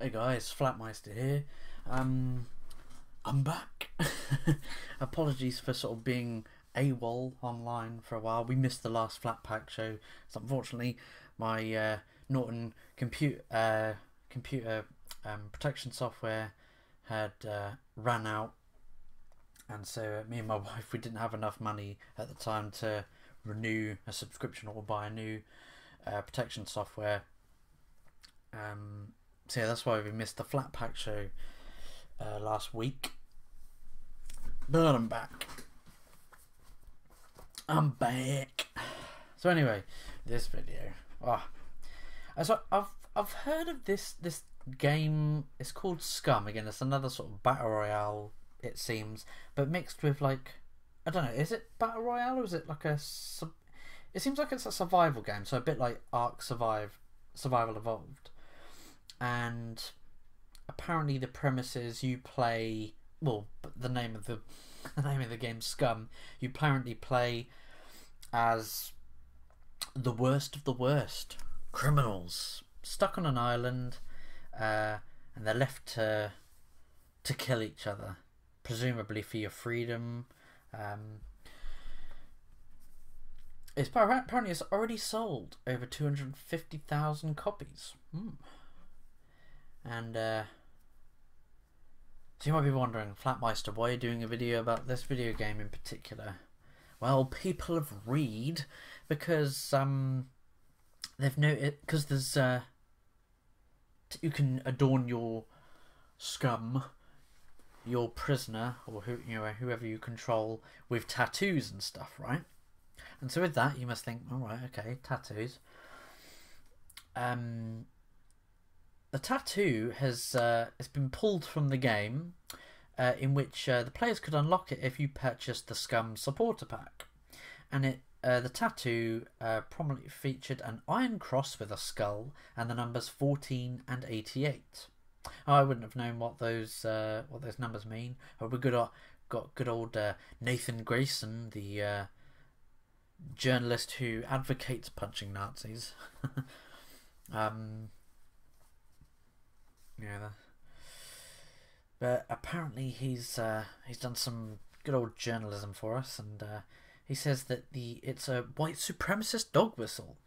Hey guys, Flatmeister here. I'm back. Apologies for sort of being AWOL online for a while. We missed the last Flat Pack show. So unfortunately, my Norton computer protection software had ran out, and so me and my wife, we didn't have enough money at the time to renew a subscription or buy a new protection software. So yeah, that's why we missed the Flat Pack show last week. But I'm back. I'm back. So anyway, this video. So I've heard of this game. It's called SCUM. Again, it's another sort of battle royale, it seems, but mixed with, like, I don't know. Is it battle royale or is it like a? It seems like it's a survival game. So a bit like Ark Survival Evolved. And apparently the premise is you play, well, the name of the game, SCUM. You apparently play as the worst of the worst criminals stuck on an island, and they're left to kill each other, presumably for your freedom. Apparently it's already sold over 250,000 copies. And so you might be wondering, Flatmeister, why are you doing a video about this video game in particular? Well, people have read because they've noted, because there's you can adorn your scum, your prisoner, or whoever you control, with tattoos and stuff, right? And so with that, you must think, all right, okay, tattoos. The tattoo has been pulled from the game, in which the players could unlock it if you purchased the SCUM supporter pack, and the tattoo prominently featured an iron cross with a skull and the numbers 14 and 88. I wouldn't have known what those numbers mean. We got good old Nathan Grayson, the journalist who advocates punching Nazis. Yeah, but apparently he's done some good old journalism for us, and he says that it's a white supremacist dog whistle.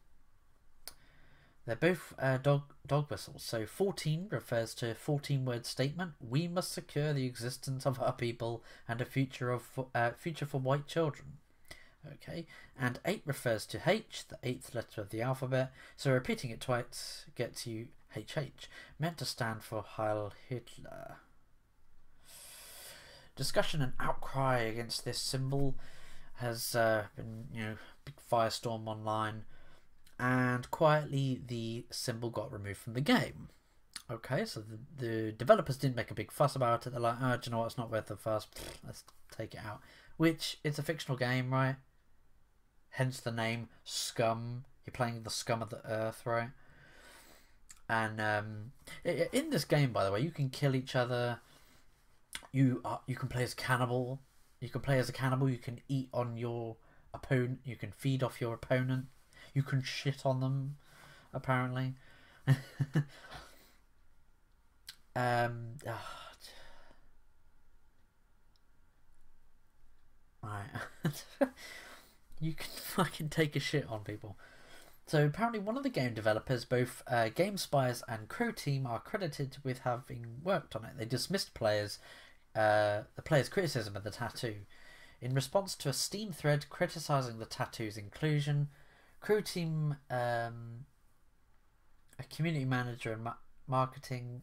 They're both dog whistles. So 14 refers to a 14-word statement: "We must secure the existence of our people and a future for white children." Okay, and 8 refers to H, the 8th letter of the alphabet. So repeating it twice gets you HH, meant to stand for Heil Hitler. Discussion and outcry against this symbol has been, big firestorm online, and quietly the symbol got removed from the game. Okay, so the developers didn't make a big fuss about it. They're like, oh, do you know what, it's not worth the fuss, let's take it out. Which, it's a fictional game, right? Hence the name SCUM. You're playing the scum of the earth, right? And in this game, by the way, you can kill each other. You can play as cannibal. You can play as a cannibal. You can eat on your opponent. You can feed off your opponent. You can shit on them, apparently. Right. You can fucking take a shit on people. So apparently one of the game developers, both Game Spies and Crow Team, are credited with having worked on it. They dismissed the players' criticism of the tattoo. In response to a Steam thread criticising the tattoo's inclusion, Crow Team, a community manager and marketing,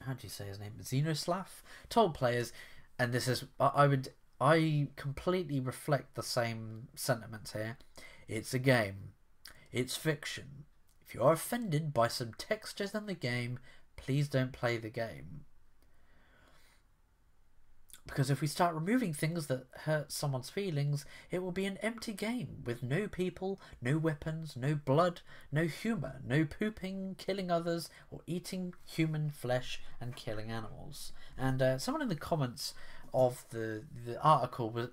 how do you say his name, Xenoslav, told players, and this is, I completely reflect the same sentiments here, it's a game. It's fiction. If you are offended by some textures in the game, please don't play the game. Because if we start removing things that hurt someone's feelings, it will be an empty game with no people, no weapons, no blood, no humour, no pooping, killing others, or eating human flesh and killing animals. And someone in the comments of the article was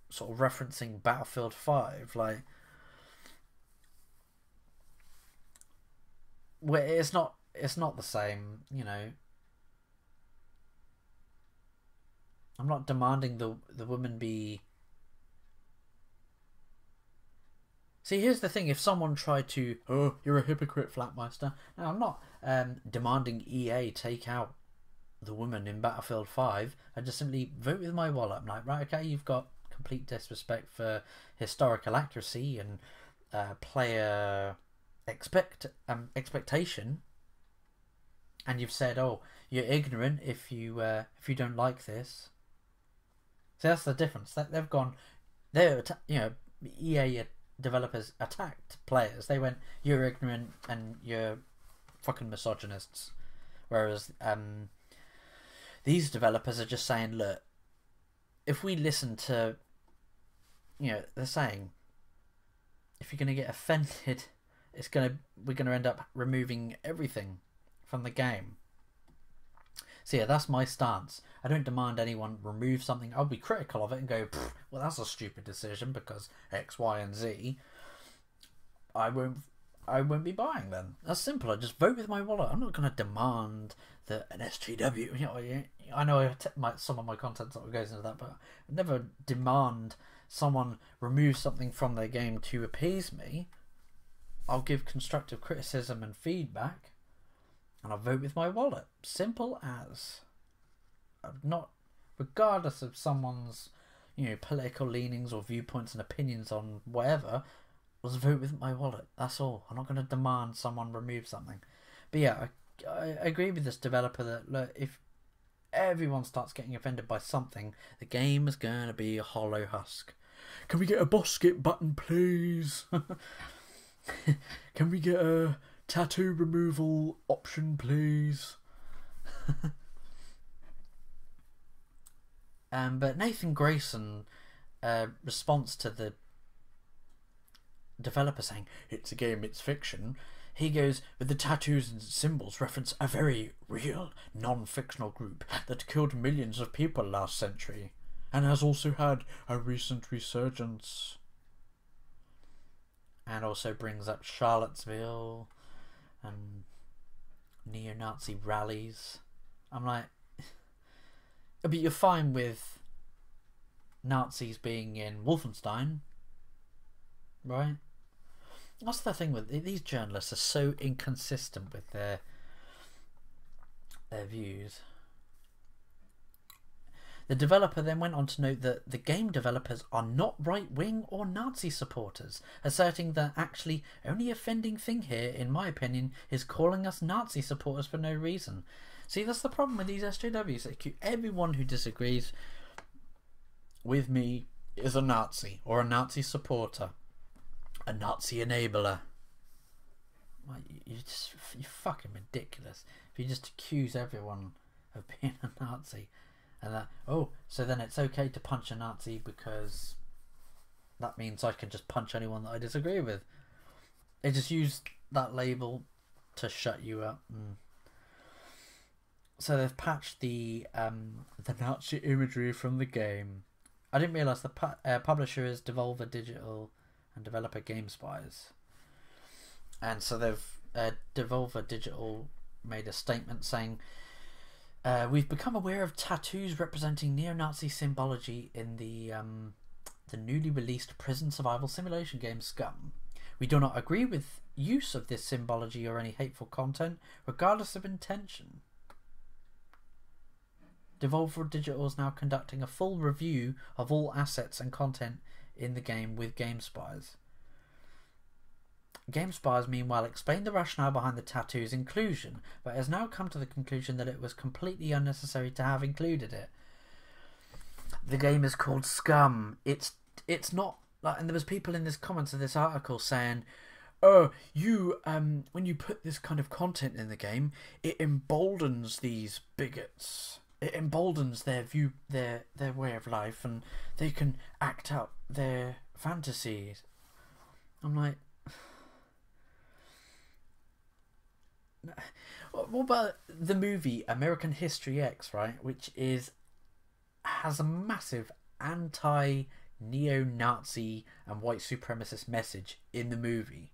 sort of referencing Battlefield 5, like, where it's not it's not the same, you know. I'm not demanding the woman be. See, here's the thing: if someone tried to, oh, you're a hypocrite, Flatmeister. No, I'm not demanding EA take out the woman in Battlefield 5. I just simply vote with my wallet. I'm like, right, okay, you've got complete disrespect for historical accuracy and player expectation, and you've said, oh, you're ignorant if you don't like this. So that's the difference. They've gone, EA developers attacked players. They went, you're ignorant and you're fucking misogynists. Whereas these developers are just saying, look, if we listen to, they're saying, if you're going to get offended, we're going to end up removing everything from the game. So yeah, that's my stance. I don't demand anyone remove something. I'll be critical of it and go, well, that's a stupid decision because X, Y, and Z. I won't be buying then. That's simple. I just vote with my wallet. I'm not going to demand that an SJW. I know some of my content sort of goes into that, but I never demand someone remove something from their game to appease me. I'll give constructive criticism and feedback, and I'll vote with my wallet. Simple as. I'm not, regardless of someone's, political leanings or viewpoints and opinions on whatever, I'll just vote with my wallet. That's all. I'm not going to demand someone remove something. But yeah, I agree with this developer that, look, if everyone starts getting offended by something, the game is going to be a hollow husk. Can we get a boss skip button, please? Can we get a tattoo removal option, please? But Nathan Grayson response to the developer saying it's a game, it's fiction, he goes, with the tattoos and symbols reference a very real non-fictional group that killed millions of people last century and has also had a recent resurgence, and also brings up Charlottesville and neo-Nazi rallies. I'm like, but you're fine with Nazis being in Wolfenstein, right? That's the thing with these journalists, are so inconsistent with their views. The developer then went on to note that the game developers are not right-wing or Nazi supporters, asserting that actually only offending thing here, in my opinion, is calling us Nazi supporters for no reason. See, that's the problem with these SJWs. Everyone who disagrees with me is a Nazi or a Nazi supporter, a Nazi enabler. You're fucking ridiculous if you just accuse everyone of being a Nazi. And that, so then it's okay to punch a Nazi because that means I can just punch anyone that I disagree with. They just use that label to shut you up. So they've patched the Nazi imagery from the game. I didn't realise the publisher is Devolver Digital and developer GameSpies. And so they've Devolver Digital made a statement saying, we've become aware of tattoos representing neo-Nazi symbology in the newly released prison survival simulation game SCUM. We do not agree with use of this symbology or any hateful content, regardless of intention. Devolver Digital is now conducting a full review of all assets and content in the game with GameSpies. GameSpies, meanwhile, explained the rationale behind the tattoo's inclusion, but has now come to the conclusion that it was completely unnecessary to have included it. The game is called SCUM. It's not like, and there was people in this comments of this article saying, "Oh, when you put this kind of content in the game, it emboldens these bigots. It emboldens their view, their way of life, and they can act out their fantasies." I'm like, what about the movie American History X, right? Which has a massive anti-neo-Nazi and white supremacist message in the movie.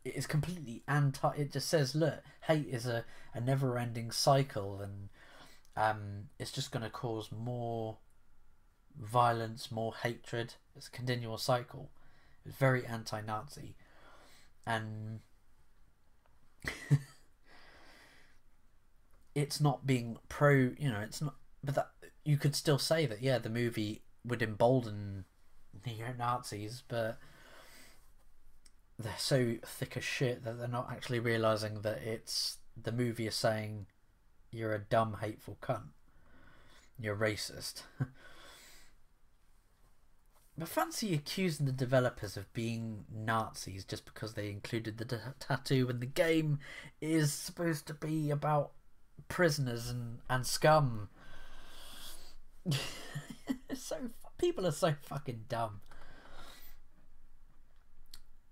it is completely anti. It just says, look, hate is a never-ending cycle, and it's just going to cause more violence, more hatred. It's a continual cycle. It's very anti-Nazi, and it's not being pro. You know, it's not. But that you could still say that, yeah, the movie would embolden neo-Nazis, but they're so thick as shit that they're not actually realizing that it's the movie is saying you're a dumb, hateful cunt. You're racist. But fancy accusing the developers of being Nazis just because they included the tattoo when the game is supposed to be about prisoners and scum. People are so fucking dumb.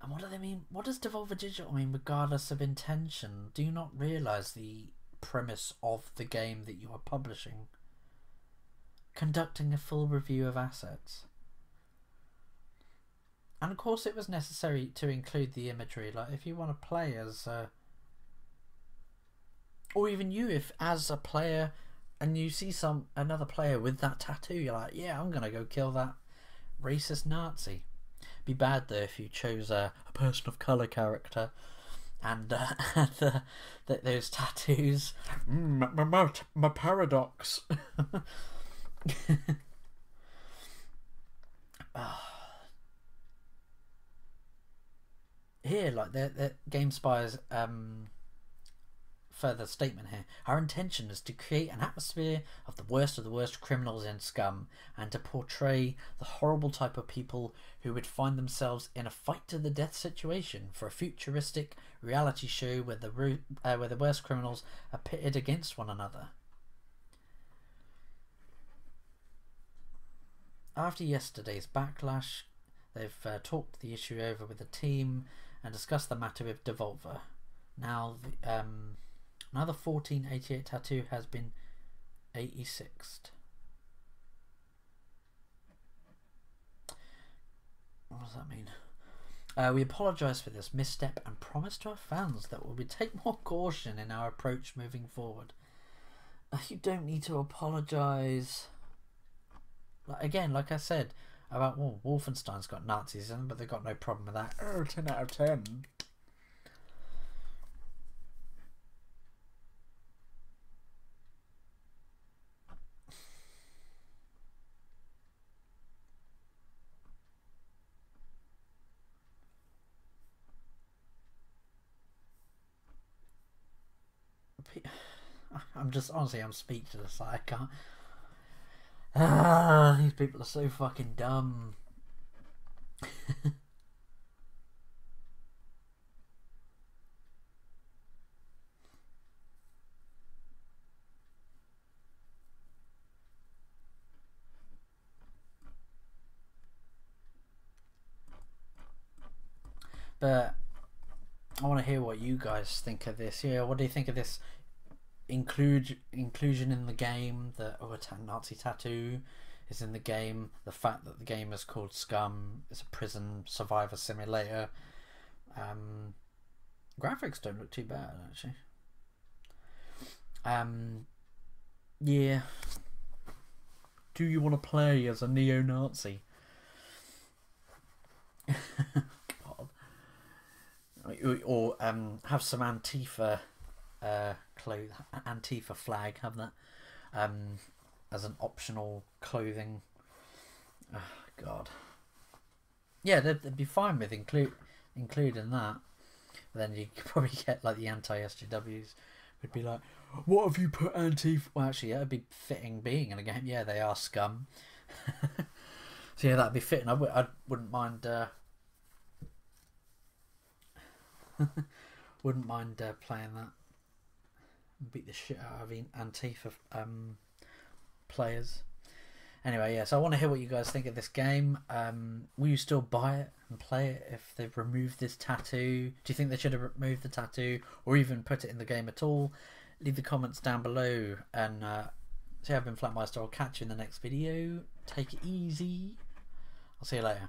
And what do they mean? What does Devolver Digital mean, regardless of intention? Do you not realise the premise of the game that you are publishing? Conducting a full review of assets. And of course it was necessary to include the imagery. Like, if you want to play as or even you, if as a player and you see another player with that tattoo, you're like, yeah, I'm gonna go kill that racist Nazi. Be bad though if you chose a person of colour character and those tattoos. My paradox. Here, like the GameSpy's further statement here. Our intention is to create an atmosphere of the worst criminals in SCUM, and to portray the horrible type of people who would find themselves in a fight to the death situation for a futuristic reality show where the worst criminals are pitted against one another. After yesterday's Backlash, they've talked the issue over with the team and discussed the matter with Devolver. Now the 1488 tattoo has been 86'd. What does that mean? We apologise for this misstep and promise to our fans that we will take more caution in our approach moving forward. You don't need to apologise. Again, like I said about Wolfenstein's got Nazis in, but they've got no problem with that. 10 out of 10. I'm just, honestly, I'm speechless. I can't. These people are so fucking dumb. But I want to hear what you guys think of this. Yeah, what do you think of this inclusion in the game? That a Nazi tattoo is in the game. The fact that the game is called SCUM. It's a prison survivor simulator. Graphics don't look too bad, actually. Yeah. Do you want to play as a neo-Nazi? God. Or have some Antifa Antifa flag, have that as an optional clothing. Oh, God. Yeah, they'd be fine with including that. But then you could probably get like the anti-SJWs would be like, what have you put Antifa? Well, actually, that would be fitting being in a game. Yeah, they are scum. So yeah, that'd be fitting. I wouldn't mind. Wouldn't mind playing that. Beat the shit out of Antifa players. Anyway, yeah, so I want to hear what you guys think of this game. Will you still buy it and play it if they've removed this tattoo? Do you think they should have removed the tattoo or even put it in the game at all? Leave the comments down below. And so I've been Flatmeister. I'll catch you in the next video. Take it easy. I'll see you later.